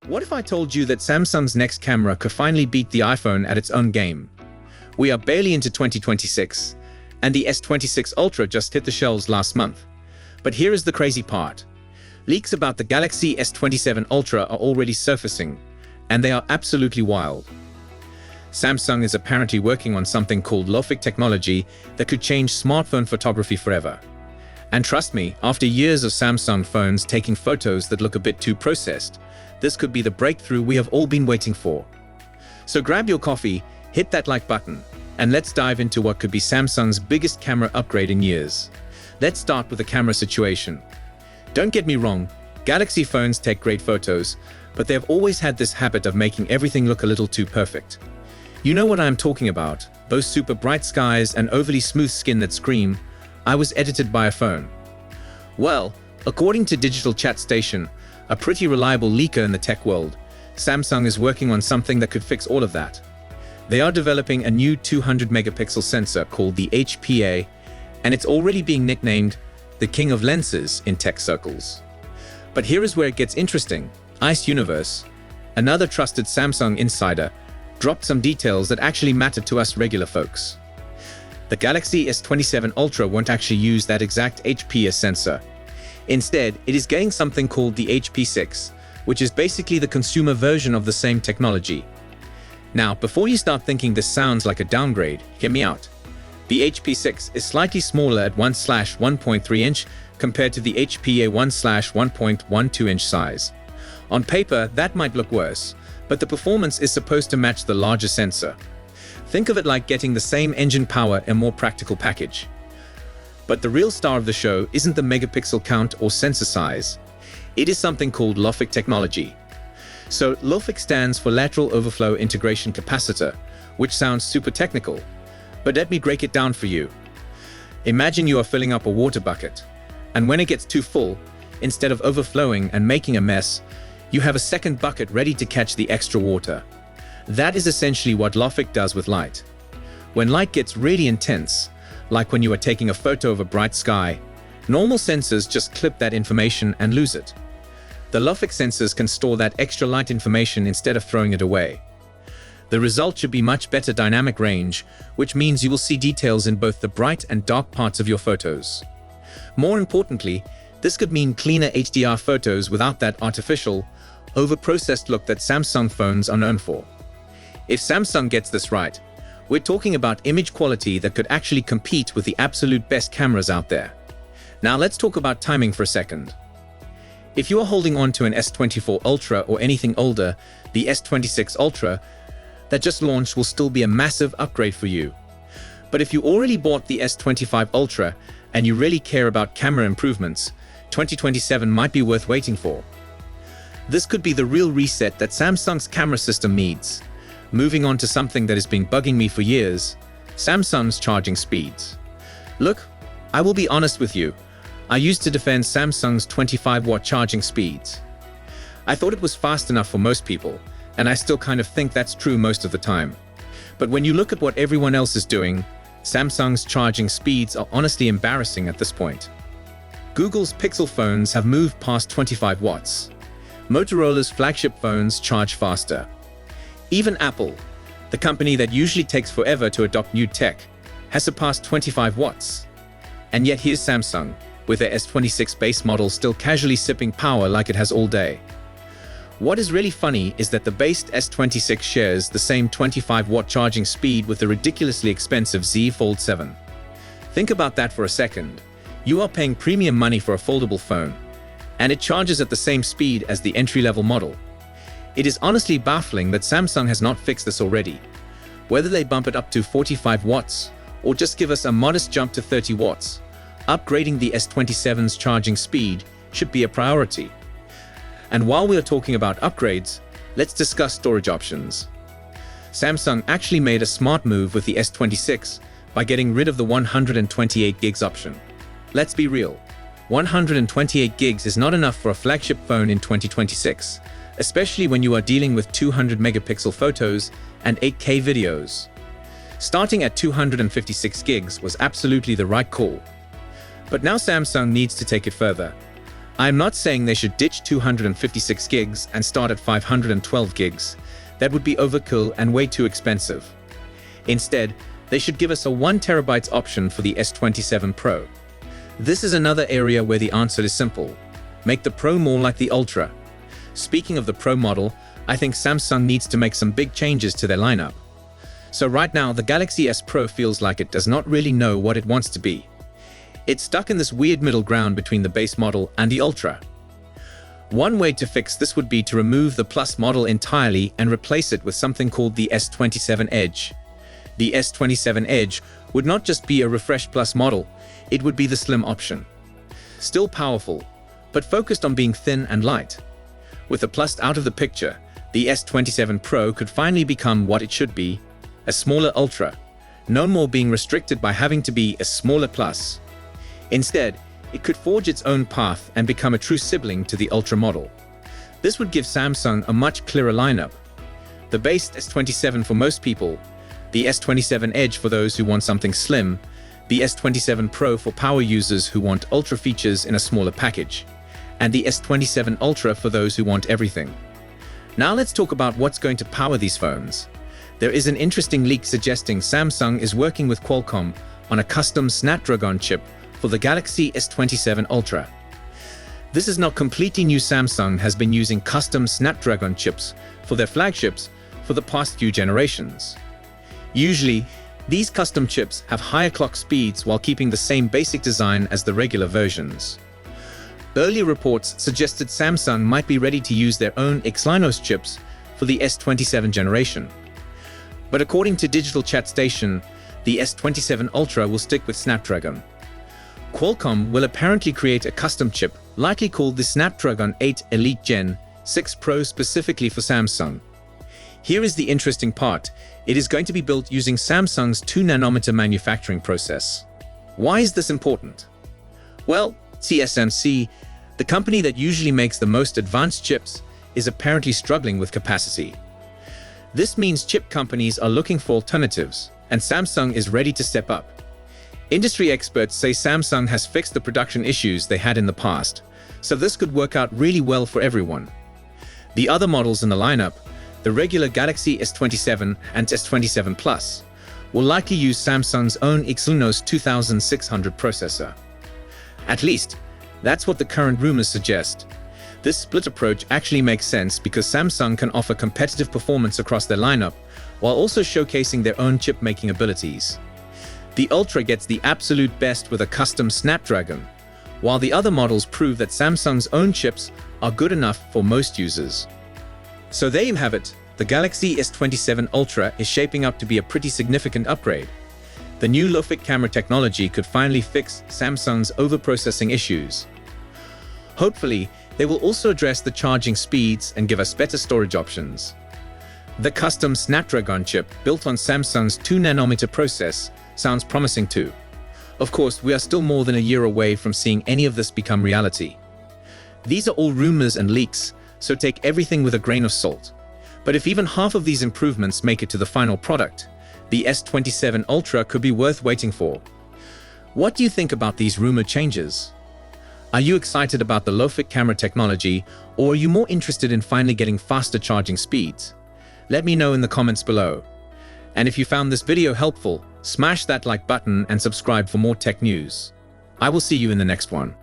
What if I told you that Samsung's next camera could finally beat the iPhone at its own game? We are barely into 2026, and the S26 Ultra just hit the shelves last month. But here is the crazy part. Leaks about the Galaxy S27 Ultra are already surfacing, and they are absolutely wild. Samsung is apparently working on something called LOFIC Technology that could change smartphone photography forever. And trust me, after years of Samsung phones taking photos that look a bit too processed, this could be the breakthrough we have all been waiting for. So grab your coffee, hit that like button, and let's dive into what could be Samsung's biggest camera upgrade in years. Let's start with the camera situation. Don't get me wrong, Galaxy phones take great photos, but they have always had this habit of making everything look a little too perfect. You know what I am talking about, those super bright skies and overly smooth skin that scream, "I was edited by a phone." Well, according to Digital Chat Station, a pretty reliable leaker in the tech world, Samsung is working on something that could fix all of that. They are developing a new 200-megapixel sensor called the HPA, and it's already being nicknamed the king of lenses in tech circles. But here is where it gets interesting. Ice Universe, another trusted Samsung insider, dropped some details that actually matter to us regular folks. The Galaxy S27 Ultra won't actually use that exact HPA sensor. Instead, it is getting something called the HP6, which is basically the consumer version of the same technology. Now, before you start thinking this sounds like a downgrade, hear me out. The HP6 is slightly smaller at 1/1.3 inch compared to the HPA 1/1.12 inch size. On paper, that might look worse, but the performance is supposed to match the larger sensor. Think of it like getting the same engine power in a more practical package. But the real star of the show isn't the megapixel count or sensor size. It is something called LOFIC Technology. So LOFIC stands for Lateral Overflow Integration Capacitor, which sounds super technical. But let me break it down for you. Imagine you are filling up a water bucket, and when it gets too full, instead of overflowing and making a mess, you have a second bucket ready to catch the extra water. That is essentially what LOFIC does with light. When light gets really intense, like when you are taking a photo of a bright sky, normal sensors just clip that information and lose it. The LOFIC sensors can store that extra light information instead of throwing it away. The result should be much better dynamic range, which means you will see details in both the bright and dark parts of your photos. More importantly, this could mean cleaner HDR photos without that artificial, overprocessed look that Samsung phones are known for. If Samsung gets this right, we're talking about image quality that could actually compete with the absolute best cameras out there. Now let's talk about timing for a second. If you are holding on to an S24 Ultra or anything older, the S26 Ultra that just launched will still be a massive upgrade for you. But if you already bought the S25 Ultra and you really care about camera improvements, 2027 might be worth waiting for. This could be the real reset that Samsung's camera system needs. Moving on to something that has been bugging me for years, Samsung's charging speeds. Look, I will be honest with you, I used to defend Samsung's 25-watt charging speeds. I thought it was fast enough for most people, and I still kind of think that's true most of the time. But when you look at what everyone else is doing, Samsung's charging speeds are honestly embarrassing at this point. Google's Pixel phones have moved past 25 watts. Motorola's flagship phones charge faster. Even Apple, the company that usually takes forever to adopt new tech, has surpassed 25 watts. And yet here's Samsung, with their S26 base model still casually sipping power like it has all day. What is really funny is that the base S26 shares the same 25-watt charging speed with the ridiculously expensive Z Fold 7. Think about that for a second. You are paying premium money for a foldable phone, and it charges at the same speed as the entry-level model. It is honestly baffling that Samsung has not fixed this already. Whether they bump it up to 45 watts, or just give us a modest jump to 30 watts, upgrading the S27's charging speed should be a priority. And while we are talking about upgrades, let's discuss storage options. Samsung actually made a smart move with the S26 by getting rid of the 128 gigs option. Let's be real, 128 gigs is not enough for a flagship phone in 2026, especially when you are dealing with 200-megapixel photos and 8K videos. Starting at 256 gigs was absolutely the right call. But now Samsung needs to take it further. I'm not saying they should ditch 256 gigs and start at 512 gigs. That would be overkill and way too expensive. Instead, they should give us a 1TB option for the S27 Pro. This is another area where the answer is simple. Make the Pro more like the Ultra. Speaking of the Pro model, I think Samsung needs to make some big changes to their lineup. So right now, the Galaxy S Pro feels like it does not really know what it wants to be. It's stuck in this weird middle ground between the base model and the Ultra. One way to fix this would be to remove the Plus model entirely and replace it with something called the S27 Edge. The S27 Edge would not just be a refreshed Plus model, it would be the slim option. Still powerful, but focused on being thin and light. With the Plus out of the picture, the S27 Pro could finally become what it should be, a smaller Ultra, no more being restricted by having to be a smaller Plus. Instead, it could forge its own path and become a true sibling to the Ultra model. This would give Samsung a much clearer lineup. The base S27 for most people, the S27 Edge for those who want something slim, the S27 Pro for power users who want Ultra features in a smaller package, and the S27 Ultra for those who want everything. Now let's talk about what's going to power these phones. There is an interesting leak suggesting Samsung is working with Qualcomm on a custom Snapdragon chip for the Galaxy S27 Ultra. This is not completely new. Samsung has been using custom Snapdragon chips for their flagships for the past few generations. Usually, these custom chips have higher clock speeds while keeping the same basic design as the regular versions. Earlier reports suggested Samsung might be ready to use their own Exynos chips for the S27 generation. But according to Digital Chat Station, the S27 Ultra will stick with Snapdragon. Qualcomm will apparently create a custom chip, likely called the Snapdragon 8 Elite Gen 6 Pro specifically for Samsung. Here is the interesting part. It is going to be built using Samsung's 2nm manufacturing process. Why is this important? Well, TSMC, the company that usually makes the most advanced chips, is apparently struggling with capacity. This means chip companies are looking for alternatives, and Samsung is ready to step up. Industry experts say Samsung has fixed the production issues they had in the past, so this could work out really well for everyone. The other models in the lineup, the regular Galaxy S27 and S27 Plus, will likely use Samsung's own Exynos 2600 processor. At least, that's what the current rumors suggest. This split approach actually makes sense because Samsung can offer competitive performance across their lineup while also showcasing their own chip-making abilities. The Ultra gets the absolute best with a custom Snapdragon, while the other models prove that Samsung's own chips are good enough for most users. So there you have it, the Galaxy S27 Ultra is shaping up to be a pretty significant upgrade. The new LOFIC camera technology could finally fix Samsung's overprocessing issues. Hopefully, they will also address the charging speeds and give us better storage options. The custom Snapdragon chip built on Samsung's 2nm process sounds promising too. Of course, we are still more than a year away from seeing any of this become reality. These are all rumors and leaks, so take everything with a grain of salt. But if even half of these improvements make it to the final product, the S27 Ultra could be worth waiting for. What do you think about these rumored changes? Are you excited about the LOFIC camera technology, or are you more interested in finally getting faster charging speeds? Let me know in the comments below. And if you found this video helpful, smash that like button and subscribe for more tech news. I will see you in the next one.